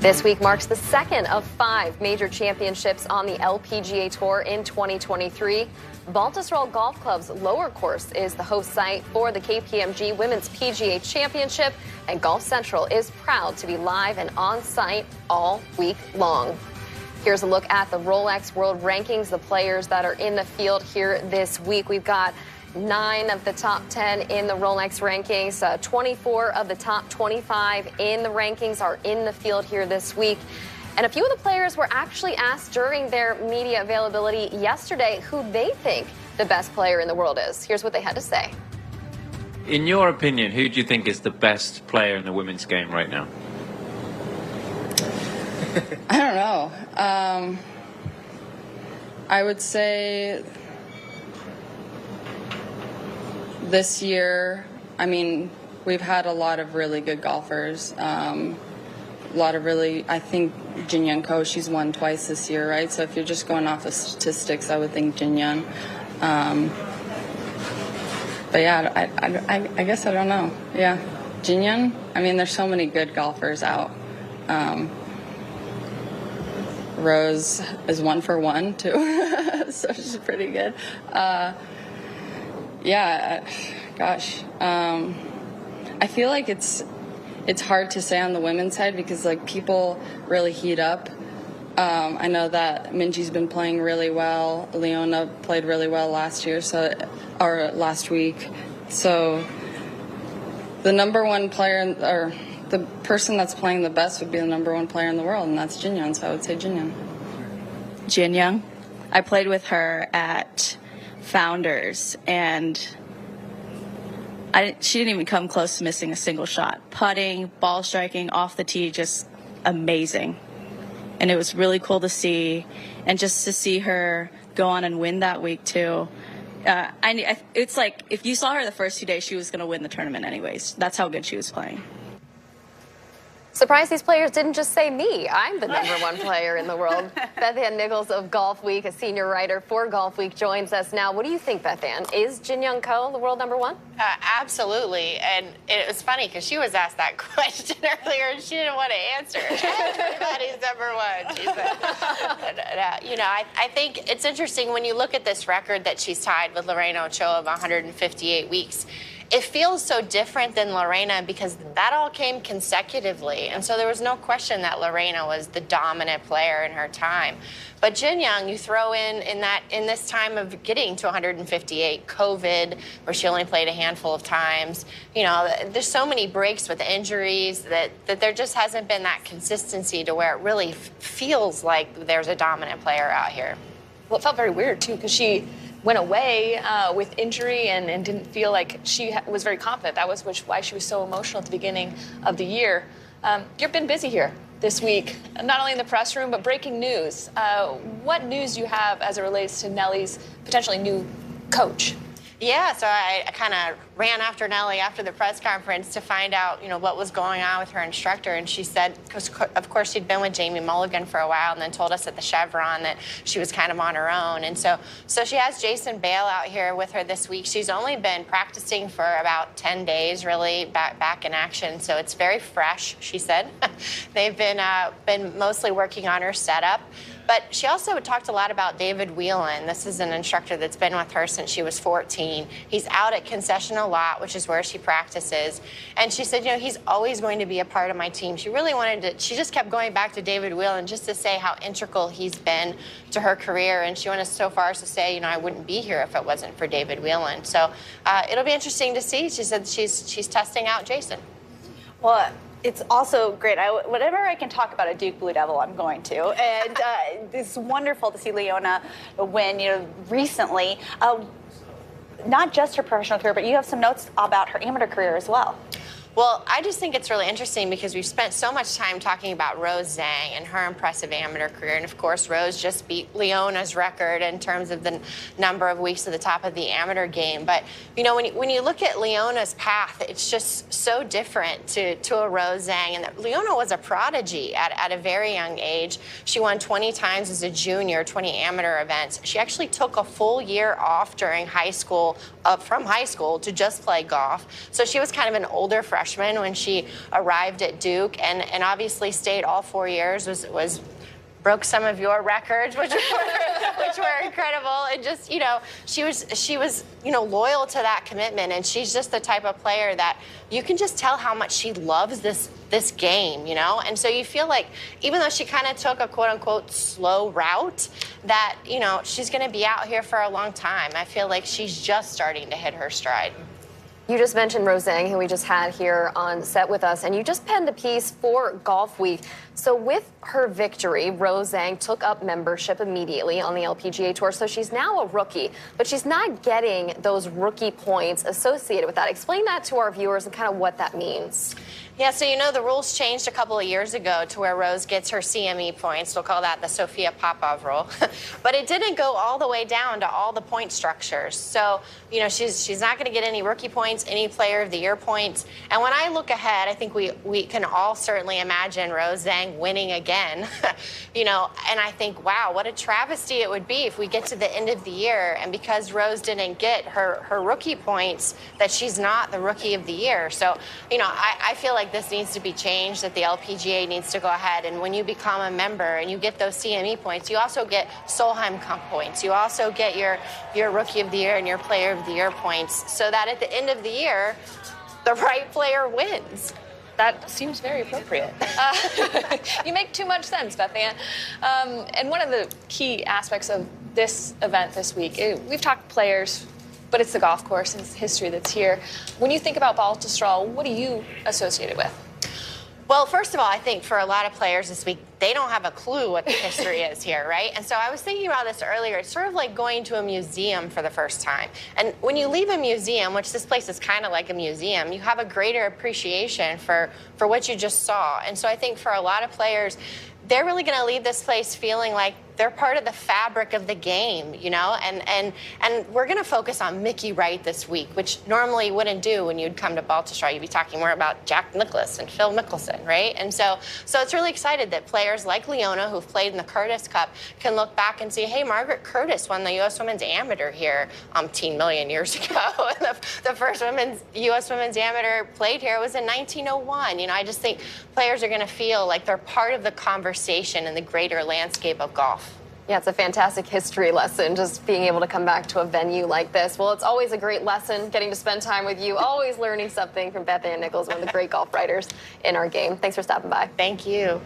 This week marks the second of 5 major championships on the LPGA Tour in 2023. Baltusrol Golf Club's lower course is the host site for the KPMG Women's PGA Championship, and Golf Central is proud to be live and on site all week long. Here's a look at the Rolex World Rankings, the players that are in the field here this week. We've got 9 of the top 10 in the Rolex rankings. 24 of the top 25 in the rankings are in the field here this week. And a few of the players were actually asked during their media availability yesterday who they think the best player in the world is. Here's what they had to say. In your opinion, who do you think is the best player in the women's game right now? I don't know. I would say this year, I mean, we've had a lot of really good golfers. I think Jin Young Ko, she's won twice this year, right? So if you're just going off of statistics, I would think Jin Young. But yeah, I guess I don't know. Yeah, Jin Young. I mean, there's so many good golfers out. Rose is 1 for 1 too, so she's pretty good. Yeah, gosh. I feel like it's hard to say on the women's side because like people really heat up. I know that Minji's been playing really well. Leona played really well last week. So the number one player, or the person that's playing the best would be the number one player in the world, and that's Jin Young. So I would say Jin Young. Jin Young. I played with her at Founders, and she didn't even come close to missing a single shot. Putting, ball striking, off the tee, just amazing. And it was really cool to see, and just to see her go on and win that week too. It's like if you saw her the first 2 days, she was going to win the tournament anyways. That's how good she was playing. Surprised these players didn't just say me. I'm the number 1 player in the world. Beth Ann Nichols of Golf Week, a senior writer for Golf Week, joins us now. What do you think, Beth Ann? Is Jin Young Ko the world number 1? Absolutely. And it was funny because she was asked that question earlier and she didn't want to answer. Everybody's number 1, she said. I think it's interesting when you look at this record that she's tied with Lorena Ochoa of 158 weeks. It feels so different than Lorena because that all came consecutively. And so there was no question that Lorena was the dominant player in her time. But Jin Young, you throw in this time of getting to 158, COVID, where she only played a handful of times. There's so many breaks with injuries that there just hasn't been that consistency to where it really feels like there's a dominant player out here. Well, it felt very weird, too, because she went away with injury and didn't feel like she was very confident. That was why she was so emotional at the beginning of the year. You've been busy here this week, not only in the press room, but breaking news. What news do you have as it relates to Nelly's potentially new coach? Yeah, so I kind of ran after Nelly after the press conference to find out, what was going on with her instructor. And she said, because of course she'd been with Jamie Mulligan for a while and then told us at the Chevron that she was kind of on her own. And so she has Jason Bale out here with her this week. She's only been practicing for about 10 days, really, back in action. So it's very fresh, she said. They've been mostly working on her setup. But she also talked a lot about David Whelan. This is an instructor that's been with her since she was 14. He's out at Concessional Lot, which is where she practices. And she said, he's always going to be a part of my team. She really she just kept going back to David Whelan just to say how integral he's been to her career. And she went so far as to say, I wouldn't be here if it wasn't for David Whelan. So it'll be interesting to see. She said she's testing out Jason. Well, it's also great. Whatever I can talk about a Duke Blue Devil, I'm going to. And it's wonderful to see Leona win, recently. Not just her professional career, but you have some notes about her amateur career as well. Well, I just think it's really interesting because we've spent so much time talking about Rose Zhang and her impressive amateur career. And, of course, Rose just beat Leona's record in terms of the number of weeks at the top of the amateur game. But, when you look at Leona's path, it's just so different to a Rose Zhang. And Leona was a prodigy at a very young age. She won 20 times as a junior, 20 amateur events. She actually took a full year off during high school, from high school, to just play golf. So she was kind of an older freshman freshman when she arrived at Duke, and obviously stayed all 4 years, was broke some of your records, which were incredible. And just, she was, loyal to that commitment. And she's just the type of player that you can just tell how much she loves this game, And so you feel like even though she kind of took a quote unquote slow route, that, she's going to be out here for a long time. I feel like she's just starting to hit her stride. You just mentioned Rose Zhang, who we just had here on set with us, and you just penned a piece for Golf Week. So with her victory, Rose Zhang took up membership immediately on the LPGA Tour. So she's now a rookie, but she's not getting those rookie points associated with that. Explain that to our viewers and kind of what that means. Yeah, so the rules changed a couple of years ago to where Rose gets her CME points. We'll call that the Sofia Popov rule. But it didn't go all the way down to all the point structures. So, she's not going to get any rookie points, any player of the year points. And when I look ahead, I think we can all certainly imagine Rose Zhang winning again. And I think, wow, what a travesty it would be if we get to the end of the year and because Rose didn't get her rookie points, that she's not the rookie of the year. So, I feel like this needs to be changed, that the LPGA needs to go ahead, and when you become a member and you get those CME points, you also get Solheim Cup points. You also get your Rookie of the Year and your Player of the Year points, so that at the end of the year, the right player wins. That seems very appropriate. You make too much sense, Beth Ann. And one of the key aspects of this event this week, we've talked players, but it's the golf course and it's history that's here. When you think about Baltusrol, what do you associate it with? Well, first of all, I think for a lot of players this week, they don't have a clue what the history is here, right? And so I was thinking about this earlier. It's sort of like going to a museum for the first time. And when you leave a museum, which this place is kind of like a museum, you have a greater appreciation for what you just saw. And so I think for a lot of players, they're really going to leave this place feeling like they're part of the fabric of the game, and we're going to focus on Mickey Wright this week, which normally you wouldn't do when you'd come to Baltusrol. You'd be talking more about Jack Nicklaus and Phil Mickelson, right? And so it's really excited that players like Leona, who've played in the Curtis Cup, can look back and see, hey, Margaret Curtis won the U.S. Women's Amateur here 10 million years ago. The first U.S. Women's Amateur played here was in 1901. I just think players are going to feel like they're part of the conversation in the greater landscape of golf. Yeah, it's a fantastic history lesson, just being able to come back to a venue like this. Well, it's always a great lesson getting to spend time with you, always learning something from Beth Ann Nichols, one of the great golf writers in our game. Thanks for stopping by. Thank you.